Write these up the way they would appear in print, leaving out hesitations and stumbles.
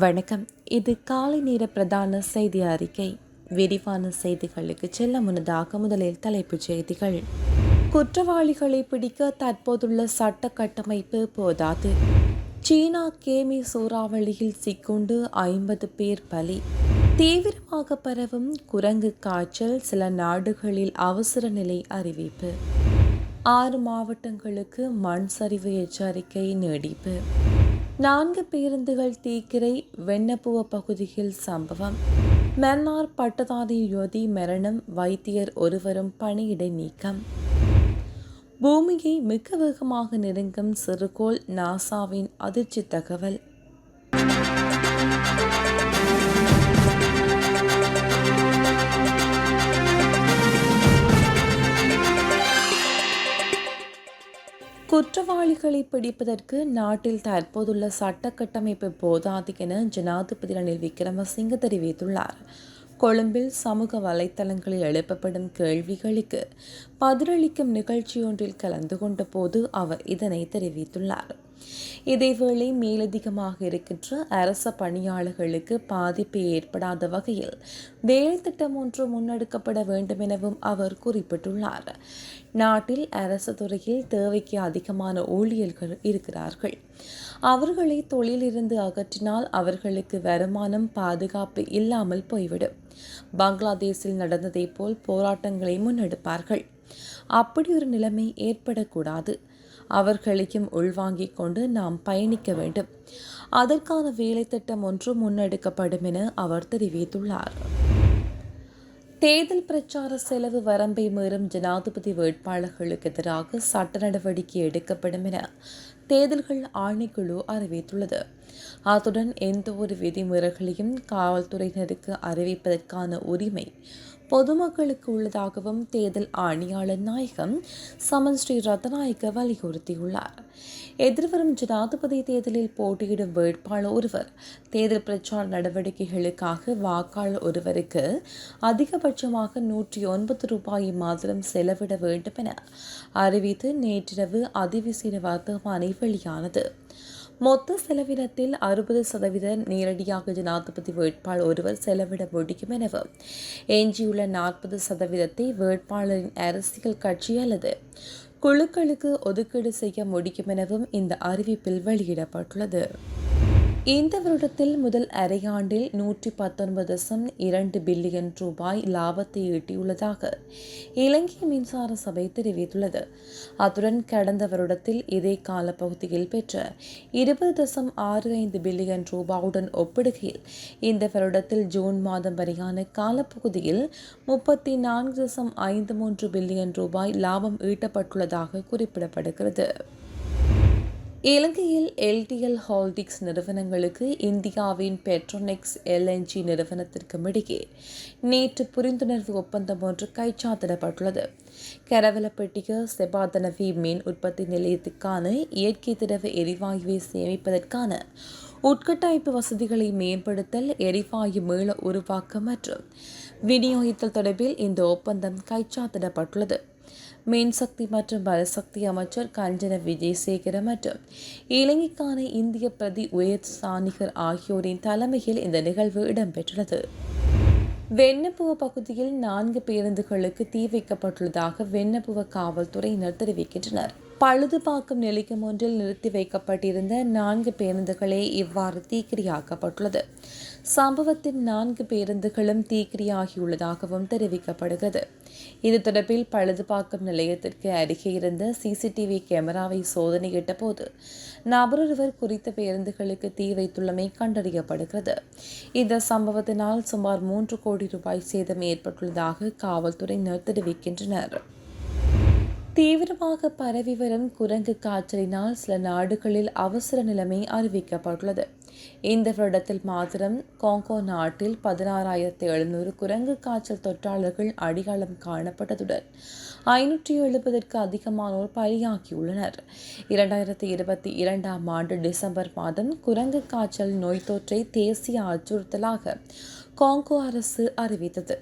வணக்கம். இது காலை நேர பிரதான செய்தி அறிக்கை. விரிவான செய்திகளுக்கு செல்ல முன்னதாக முதலில் தலைப்புச் செய்திகள். குற்றவாளிகளை பிடிக்க தற்போதுள்ள சட்ட கட்டமைப்பு போதாது. சீனா கேமி சூறாவளியில் சிக்குண்டு 50 பேர் பலி. தீவிரமாக பரவும் குரங்கு காய்ச்சல், சில நாடுகளில் அவசர நிலை அறிவிப்பு. 6 மாவட்டங்களுக்கு மண் சரிவு எச்சரிக்கை நீடிப்பு. 4 பேருந்துகள் தீக்கிரை, வெண்ணப்புவ பகுதியில் சம்பவம். மன்னார் பட்டதாரி யுவதி மரணம், வைத்தியர் ஒருவரும் பணியிடை நீக்கம். பூமியை மிக வேகமாக நெருங்கும் சிறுகோள், நாசாவின் அதிர்ச்சி தகவல். குற்றவாளிகளை பிடிப்பதற்கு நாட்டில் தற்போதுள்ள சட்ட கட்டமைப்பு போதாது என ஜனாதிபதி ரணில் விக்ரமசிங்க தெரிவித்துள்ளார். கொழும்பில் சமூக வலைத்தளங்களில் எழுப்பப்படும் கேள்விகளுக்கு பதிலளிக்கும் நிகழ்ச்சியொன்றில் கலந்து கொண்ட போது அவர் இதனை தெரிவித்துள்ளார். இதேவேளை மேலதிகமாக இருக்கின்ற அரச பணியாளர்களுக்கு பாதிப்பு ஏற்படாத வகையில் வேலை திட்டம் ஒன்று முன்னெடுக்கப்பட வேண்டும் எனவும் அவர் குறிப்பிட்டுள்ளார். நாட்டில் அரசு துறையில் தேவைக்கு அதிகமான ஊழியர்கள் இருக்கிறார்கள். அவர்களை தொழிலிருந்து அகற்றினால் அவர்களுக்கு வருமானம், பாதுகாப்பு இல்லாமல் போய்விடும். பங்களாதேஷில் நடந்ததை போல் போராட்டங்களை முன்னெடுப்பார்கள். அப்படி ஒரு நிலைமை ஏற்படக்கூடாது. அவர்களையும் உள்வாங்கிக் கொண்டு நாம் பயணிக்க வேண்டும். அதற்கான வேலை திட்டம் ஒன்று முன்னெடுக்கப்படும் என அவர் தெரிவித்துள்ளார். தேர்தல் பிரச்சார செலவு வரம்பை மீறும் ஜனாதிபதி வேட்பாளர்களுக்கு எதிராக சட்ட நடவடிக்கை எடுக்கப்படும் என தேர்தல்கள் ஆணைக்குழு அறிவித்துள்ளது. அத்துடன் எந்தவொரு விதிமுறைகளையும் காவல்துறையினருக்கு அறிவிப்பதற்கான உரிமை பொதுமக்களுக்கு உள்ளதாகவும் தேர்தல் ஆணையாளர் நாயகம் சமன் ஸ்ரீ ரத்நாயக்க வலியுறுத்தியுள்ளார். எதிர்வரும் ஜனாதிபதி தேர்தலில் போட்டியிடும் வேட்பாளர் ஒருவர் தேர்தல் பிரச்சார நடவடிக்கைகளுக்காக வாக்காளர் ஒருவருக்கு அதிகபட்சமாக 109 ரூபாயை மாத்திரம் செலவிட வேண்டும் என அறிவித்து நேற்றிரவு அதிவிசேட வர்த்தமானி வெளியானது. மொத்த செலவினத்தில் 60% நேரடியாக ஜனாதிபதி வேட்பாளர் ஒருவர் செலவிட முடியும் எனவும், எஞ்சியுள்ள 40% வேட்பாளரின் அரசியல் கட்சி அல்லது குழுக்களுக்கு ஒதுக்கீடு செய்ய முடியும் எனவும் இந்த அறிவிப்பில் வெளியிடப்பட்டுள்ளது. இந்த வருடத்தில் முதல் அரையாண்டில் 119.2 பில்லியன் ரூபாய் லாபத்தை ஈட்டியுள்ளதாக இலங்கை மின்சார சபை தெரிவித்துள்ளது. அத்துடன் கடந்த வருடத்தில் இதே காலப்பகுதியில் பெற்ற 20.65 பில்லியன் ரூபாயுடன் ஒப்பிடுகையில் இந்த வருடத்தில் ஜூன் மாதம் வரையான காலப்பகுதியில் 34.53 பில்லியன் ரூபாய் லாபம் ஈட்டப்பட்டுள்ளதாக குறிப்பிடப்படுகிறது. இலங்கையில் எல்டிஎல் ஹோல்டிங்ஸ் நிறுவனங்களுக்கு இந்தியாவின் பெட்ரோனெக்ஸ் எல்என்ஜி நிறுவனத்திற்கும் இடையே நேற்று புரிந்துணர்வு ஒப்பந்தம் ஒன்று கைச்சாத்திடப்பட்டுள்ளது. கரவலப்பட்டிய செபாதனவி மின் உற்பத்தி நிலையத்துக்கான இயற்கை திரவ எரிவாயுவை சேமிப்பதற்கான உட்கட்டமைப்பு வசதிகளை மேம்படுத்தல், எரிவாயு மீள உருவாக்கம் மற்றும் விநியோகித்தல் தொடர்பில் இந்த ஒப்பந்தம் கைச்சாத்திடப்பட்டுள்ளது. மின்சக்தி மற்றும் பலசக்தி அமைச்சர் கஞ்சன விஜயசேகர மற்றும் இலங்கைக்கான இந்திய பிரதி உயர் சாணிகர் ஆகியோரின் தலைமையில் இந்த நிகழ்வு இடம்பெற்றுள்ளது. வெண்ணப்புவ பகுதியில் 4 பேருந்துகளுக்கு தீ வைக்கப்பட்டுள்ளதாக வெண்ணப்புவ காவல்துறையினர் தெரிவிக்கின்றனர். பழுதுபார்க்கும் நிலையம் ஒன்றில் நிறுத்தி வைக்கப்பட்டிருந்த 4 பேருந்துகளே இவ்வாறு தீக்கிரையாக்கப்பட்டுள்ளது. சம்பவத்தின் 4 பேருந்துகளும் தீக்கிரையாகியுள்ளதாகவும் தெரிவிக்கப்படுகிறது. இது தொடர்பில் பழுதுபார்க்கும் நிலையத்திற்கு அருகே இருந்த சிசிடிவி கேமராவை சோதனையிட்ட போது நபரொருவர் குறித்த பேருந்துகளுக்கு தீ வைத்துள்ளமை கண்டறியப்படுகிறது. இந்த சம்பவத்தினால் சுமார் 3 கோடி ரூபாய் சேதம் ஏற்பட்டுள்ளதாக காவல்துறையினர் தெரிவிக்கின்றனர். தீவிரமாக பரவி வரும் குரங்கு காய்ச்சலினால் சில நாடுகளில் அவசர நிலைமை அறிவிக்கப்பட்டுள்ளது. இந்த வருடத்தில் மாத்திரம் காங்கோ நாட்டில் 16,700 குரங்கு காய்ச்சல் தொற்றாளர்கள் அடையாளம் காணப்பட்டதுடன் 570க்கு அதிகமானோர் பலியாகியுள்ளனர். 2022ஆம் ஆண்டு டிசம்பர் மாதம் குரங்கு காய்ச்சல் நோய் தொற்றை தேசிய அச்சுறுத்தலாக காங்கோ அரசு அறிவித்தது.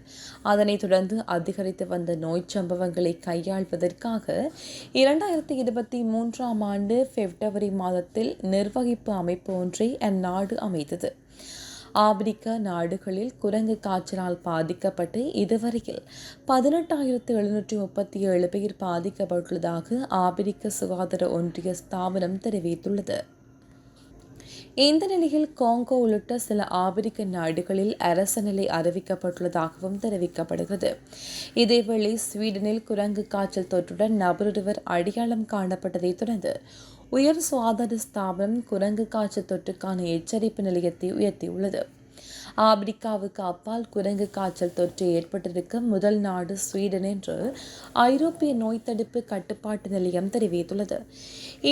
அதனைத் தொடர்ந்து அதிகரித்து வந்த நோய் சம்பவங்களை கையாள்வதற்காக 2023ஆம் ஆண்டு பிப்ரவரி மாதத்தில் நிர்வகிப்பு அமைப்பு ஒன்றை அந்நாடு அமைத்தது. ஆப்பிரிக்க நாடுகளில் குரங்கு காய்ச்சலால் பாதிக்கப்பட்டு இதுவரையில் 18,737 பேர் பாதிக்கப்பட்டுள்ளதாக ஆப்பிரிக்க சுகாதார ஒன்றிய ஸ்தாபனம் தெரிவித்துள்ளது. இந்த நிலையில் காங்கோ உள்ளிட்ட சில ஆப்பிரிக்க நாடுகளில் அரச நிலை அறிவிக்கப்பட்டுள்ளதாகவும் தெரிவிக்கப்படுகிறது. இதேவேளை ஸ்வீடனில் குரங்கு காய்ச்சல் தொற்றுடன் நபரொருவர் அடையாளம் காணப்பட்டதைத் தொடர்ந்து உயர் சுகாதார ஸ்தாபனம் குரங்கு காய்ச்சல் தொற்றுக்கான எச்சரிப்பு நிலையத்தை உயர்த்தியுள்ளது. ஆப்பிரிக்காவுக்கு அப்பால் குரங்கு காய்ச்சல் தொற்று ஏற்பட்டிருக்கும் முதல் நாடு ஸ்வீடன் என்று ஐரோப்பிய நோய் தடுப்பு கட்டுப்பாட்டு நிலையம் தெரிவித்துள்ளது.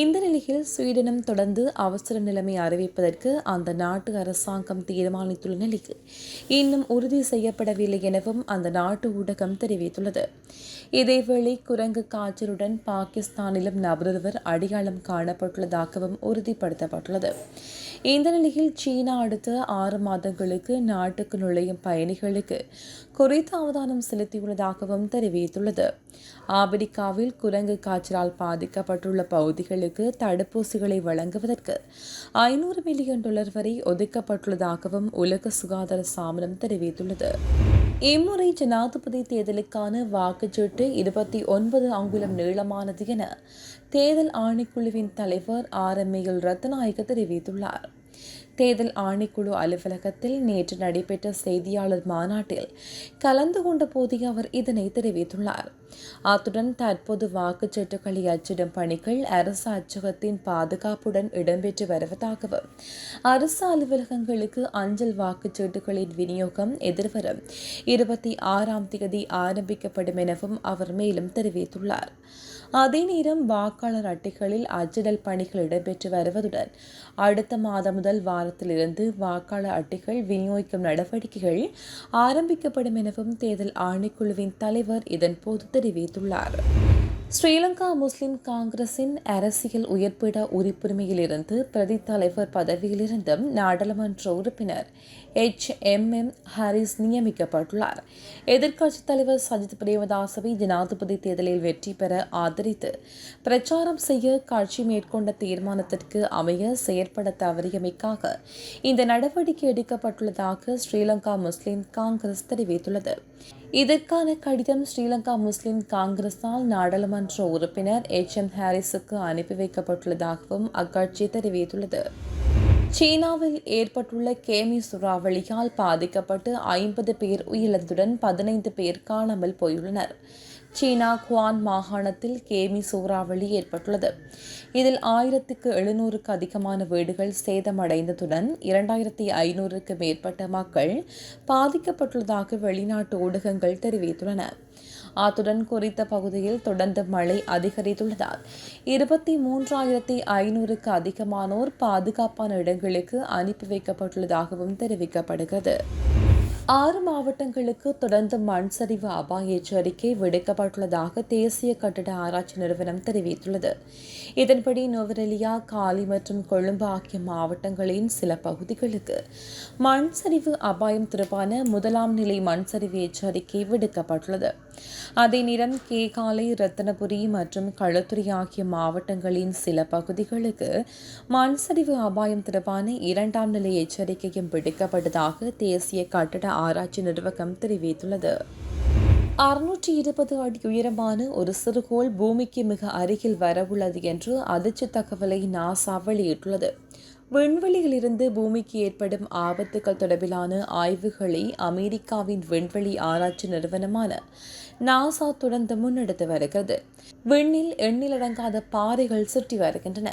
இந்த நிலையில் ஸ்வீடனும் தொடர்ந்து அவசர நிலைமை அறிவிப்பதற்கு அந்த நாட்டு அரசாங்கம் தீர்மானித்துள்ள நிலையில் இன்னும் உறுதி செய்யப்படவில்லை எனவும் அந்த நாட்டு ஊடகம் தெரிவித்துள்ளது. இதேவேளை குரங்கு காய்ச்சலுடன் பாகிஸ்தானிலும் நபரொருவர் அடையாளம் காணப்பட்டுள்ளதாகவும் உறுதிப்படுத்தப்பட்டுள்ளது. இந்த நிலையில் சீனா அடுத்த 6 மாதங்களுக்கு நாட்டுக்கு நுழையும் பயணிகளுக்கு குறித்த அவதானம் செலுத்தியுள்ளதாகவும் தெரிவித்துள்ளது. ஆப்பிரிக்காவில் குரங்கு காய்ச்சலால் பாதிக்கப்பட்டுள்ள பகுதிகளுக்கு தடுப்பூசிகளை வழங்குவதற்கு $500 மில்லியன் வரை ஒதுக்கப்பட்டுள்ளதாகவும் உலக சுகாதார ஸ்தாபனம் தெரிவித்துள்ளது. இம்முறை ஜனாதிபதி தேர்தலுக்கான வாக்குச்சீட்டு 29 அங்குலம் நீளமானது என தேர்தல் ஆணைக்குழுவின் தலைவர் RML ரத்நாயக்க தெரிவித்துள்ளார். தேர்தல் ஆணைக்குழு அலுவலகத்தில் நேற்று நடைபெற்ற செய்தியாளர் மாநாட்டில் கலந்து கொண்ட போதே அவர் இதனை தெரிவித்துள்ளார். அத்துடன் தற்போது வாக்குச்சீட்டுகளை அச்சிடும் பணிகள் அரசு அச்சகத்தின் பாதுகாப்புடன் இடம்பெற்று வருவதாகவும் அரசு அலுவலகங்களுக்கு அஞ்சல் வாக்குச்சீட்டுகளின் விநியோகம் எதிர்வரும் 26ஆம் தேதி ஆரம்பிக்கப்படும் எனவும் அவர் மேலும் தெரிவித்துள்ளார். அதே நேரம் வாக்காளர் அட்டைகளில் அச்சிடல் பணிகள் இடம்பெற்று வருவதுடன் அடுத்த மாதம் முதல் வாரத்திலிருந்து வாக்காளர் அட்டைகள் விநியோகிக்கும் நடவடிக்கைகள் ஆரம்பிக்கப்படும் எனவும் தேர்தல் ஆணைக்குழுவின் தலைவர் இதன்போது தெரிவித்துள்ளார். ஸ்ரீலங்கா முஸ்லிம் காங்கிரசின் அரசியல் உயர்பீட உறுப்புரிமையிலிருந்து பிரதி தலைவர் பதவியிலிருந்தும் நாடாளுமன்ற உறுப்பினர் HMM ஹாரிஸ் நியமிக்கப்பட்டுள்ளார். எதிர்க்கட்சித் தலைவர் சஜித் பிரேமதாசவை ஜனாதிபதி தேர்தலில் வெற்றி பெற ஆதரித்து பிரச்சாரம் செய்ய கட்சி மேற்கொண்ட தீர்மானத்திற்கு அமைய செயற்பட தவறியமைக்காக இந்த நடவடிக்கை எடுக்கப்பட்டுள்ளதாக ஸ்ரீலங்கா முஸ்லிம் காங்கிரஸ் தெரிவித்துள்ளது. இதற்கான கடிதம் ஸ்ரீலங்கா முஸ்லிம் காங்கிரஸால் நாடாளுமன்ற உறுப்பினர் HM ஹாரிஸுக்கு அனுப்பி வைக்கப்பட்டுள்ளதாகவும் அக்கட்சி தெரிவித்துள்ளது. சீனாவில் ஏற்பட்டுள்ள கேமி சூறாவளியால் பாதிக்கப்பட்டு 50 பேர் உயிரிழந்துடன் 15 பேர் காணாமல் போயுள்ளனர். சீனா குவான் மாகாணத்தில் கேமி சூறாவளி ஏற்பட்டுள்ளது. இதில் 1700க்கு அதிகமான வீடுகள் சேதமடைந்ததுடன் 2500க்கு மேற்பட்ட மக்கள் பாதிக்கப்பட்டுள்ளதாக வெளிநாட்டு ஊடகங்கள் தெரிவித்துள்ளன. அத்துடன் குறித்த பகுதியில் தொடர்ந்து மழை அதிகரித்துள்ளதால் 23,500க்கு அதிகமானோர் பாதுகாப்பான இடங்களுக்கு அனுப்பி வைக்கப்பட்டுள்ளதாகவும் தெரிவிக்கப்படுகிறது. 6 மாவட்டங்களுக்கு தொடர்ந்து மண் சரிவு அபாய எச்சரிக்கை விடுக்கப்பட்டுள்ளதாக தேசிய கட்டட ஆராய்ச்சி நிறுவனம் தெரிவித்துள்ளது. இதன்படி நுவரெலியா, காலி மற்றும் கொழும்பு ஆகிய மாவட்டங்களின் சில பகுதிகளுக்கு மண் சரிவு அபாயம் தொடர்பான 1ஆம் நிலை மண் சரிவு எச்சரிக்கை விடுக்கப்பட்டுள்ளது. அதே நேரம் கேகாலை, ரத்தினபுரி மற்றும் களுத்துறை ஆகிய மாவட்டங்களின் சில பகுதிகளுக்கு மண் சரிவு அபாயம் தொடர்பான 2ஆம் நிலை எச்சரிக்கையும் விடுக்கப்பட்டதாக தேசிய கட்டட ஆராய்ச்சி நிறுவனம் தெரிவித்துள்ளது. 620 அடி உயரமான ஒரு சிறுகோள் பூமிக்கு மிக அருகில் வரவுள்ளது என்று அதிர்ச்சி தகவலை நாசா வெளியிட்டுள்ளது. விண்வெளியில் இருந்து பூமிக்கு ஏற்படும் ஆபத்துகள் தொடர்பிலான ஆய்வுகளை அமெரிக்காவின் விண்வெளி ஆராய்ச்சி நிறுவனமான நாசா தொடர்ந்து முன்னெடுத்து வருகிறது. விண்ணில் எண்ணிலடங்காத பாறைகள் சுற்றி வருகின்றன.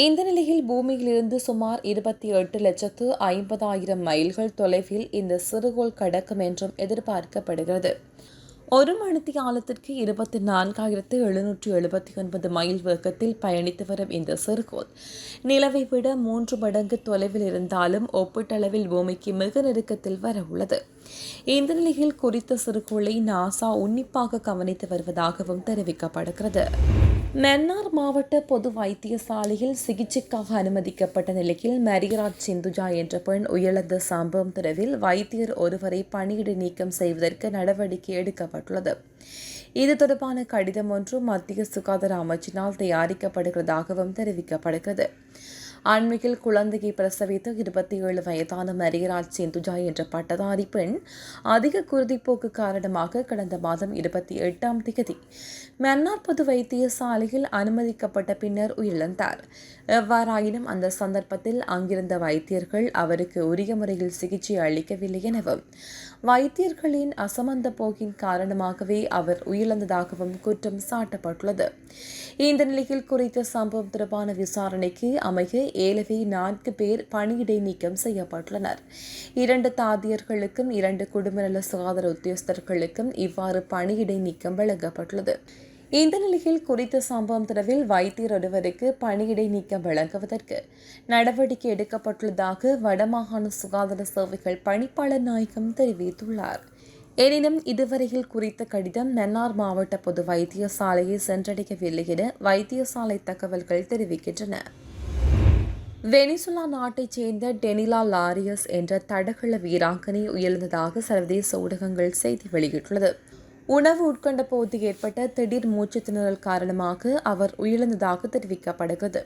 இந்த நிலையில் பூமியிலிருந்து சுமார் 28,50,000 மைல்கள் தொலைவில் இந்த சிறுகோள் கடக்கும் என்றும் எதிர்பார்க்கப்படுகிறது. ஒரு மணித்தியாலத்திற்கு 24,779 மைல் வேகத்தில் பயணித்து வரும் இந்த சிறுகோள் நிலவை விட 3 மடங்கு தொலைவில் இருந்தாலும் ஒப்பீட்டளவில் பூமிக்கு மிக நெருக்கத்தில் வர உள்ளது. இந்த நிலையில் குறித்த சிறுகோளை நாசா உன்னிப்பாக கவனித்து வருவதாகவும் தெரிவிக்கப்படுகிறது. மன்னார் மாவட்ட பொது வைத்தியசாலையில் சிகிச்சைக்காக அனுமதிக்கப்பட்ட நிலையில் மரியராஜ் சிந்துஜா என்ற பெண் உயிரிழந்த சம்பவம் தொடர்பில் வைத்தியர் ஒருவரை பணியிடை நீக்கம் செய்வதற்கு நடவடிக்கை எடுக்கப்பட்டுள்ளது. இது தொடர்பான கடிதம் ஒன்று மத்திய சுகாதார அமைச்சினால் தயாரிக்கப்படுகிறதாகவும் தெரிவிக்கப்படுகிறது. அண்மையில் குழந்தையை பிரசவித்த 27 வயதான மரியராஜ் செந்துஜா என்ற பட்டதாரி பெண் அதிக குருதிப்போக்கு காரணமாக கடந்த மாதம் 28ஆம் தேதி மன்னார் பொது வைத்தியசாலையில் அனுமதிக்கப்பட்ட பின்னர் உயிரிழந்தார். எவ்வாறாயினும் அந்த சந்தர்ப்பத்தில் அங்கிருந்த வைத்தியர்கள் அவருக்கு உரிய முறையில் சிகிச்சை அளிக்கவில்லை எனவும் வைத்தியர்களின் அசமந்த போக்கின் காரணமாகவே அவர் உயிரிழந்ததாகவும் குற்றம் சாட்டப்பட்டுள்ளது. இந்த நிலையில் குறித்த சம்பவம் தொடர்பான விசாரணைக்கு அமைய 4 பேர் பணியிடை நீக்கம் செய்யப்பட்டுள்ளனர். 2 தாதியர்களுக்கும் 2 குடும்பநல சுகாதார உத்தியோகஸ்தர்களுக்கும் இவ்வாறு பணியிடை நீக்கம் வழங்கப்பட்டுள்ளது. இந்த நிலையில் குறித்த சம்பவம் தொடர்பில் வைத்தியர் ஒருவருக்கு பணியிடை நீக்கம் வழங்குவதற்கு நடவடிக்கை எடுக்கப்பட்டுள்ளதாக வடமாகாண சுகாதார சேவைகள் பணிப்பாளர் நாயகம் தெரிவித்துள்ளார். எனினும் இதுவரையில் குறித்த கடிதம் மன்னார் மாவட்ட பொது வைத்தியசாலையை சென்றடையவில்லை என வைத்தியசாலை தகவல்கள் தெரிவிக்கின்றன. வெனிசுலா நாட்டைச் சேர்ந்த டெனிலா லாரியஸ் என்ற தடகள வீராங்கனை உயிரிழந்ததாக சர்வதேச ஊடகங்கள் செய்தி வெளியிட்டுள்ளது. உணவு உட்கொண்ட போது ஏற்பட்ட திடீர் மூச்சு திணறல் காரணமாக அவர் உயிரிழந்ததாக தெரிவிக்கப்படுகிறது.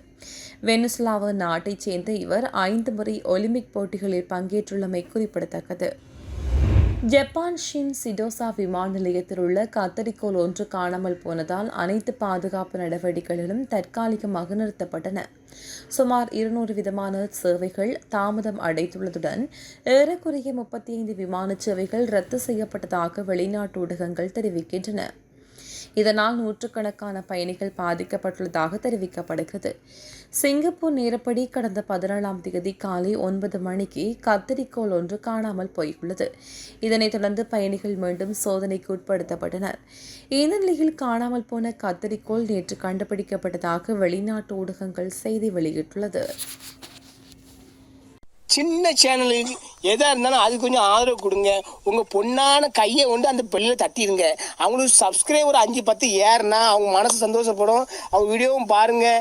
வெனிசுலா நாட்டைச் சேர்ந்த இவர் 5 முறை ஒலிம்பிக் போட்டிகளில் பங்கேற்றுள்ளமை குறிப்பிடத்தக்கது. ஜப்பான் ஷின் சிடோசா விமான நிலையத்தில் உள்ள கத்தரிக்கோல் ஒன்று காணாமல் போனதால் அனைத்து பாதுகாப்பு நடவடிக்கைகளும் தற்காலிகமாக நிறுத்தப்பட்டன. சுமார் 200 விதமான சேவைகள் தாமதம் அடைந்துள்ளதுடன் ஏறக்குறைய 35 விமான சேவைகள் ரத்து செய்யப்பட்டதாக வெளிநாட்டு ஊடகங்கள் தெரிவிக்கின்றன. இதனால் நூற்றுக்கணக்கான பயணிகள் பாதிக்கப்பட்டுள்ளதாக தெரிவிக்கப்படுகிறது. சிங்கப்பூர் நேரப்படி கடந்த 17ஆம் தேதி காலை 9 மணிக்கு கத்தரிக்கோல் ஒன்று காணாமல் போயுள்ளது. இதனைத் தொடர்ந்து பயணிகள் மீண்டும் சோதனைக்கு உட்படுத்தப்பட்டனர். இந்த நிலையில் காணாமல் போன கத்தரிக்கோல் நேற்று கண்டுபிடிக்கப்பட்டதாக வெளிநாட்டு ஊடகங்கள் செய்தி வெளியிட்டுள்ளது. சின்ன சேனலுக்கு எதாக இருந்தாலும் அது கொஞ்சம் ஆதரவு கொடுங்க. உங்கள் பொண்ணான கையை கொண்டு அந்த பெல்லில் தட்டிடுங்க. அவங்களுக்கு சப்ஸ்கிரைபர் 5-10 ஏறுனா அவங்க மனசு சந்தோஷப்படும். அவங்க வீடியோவும் பாருங்கள்.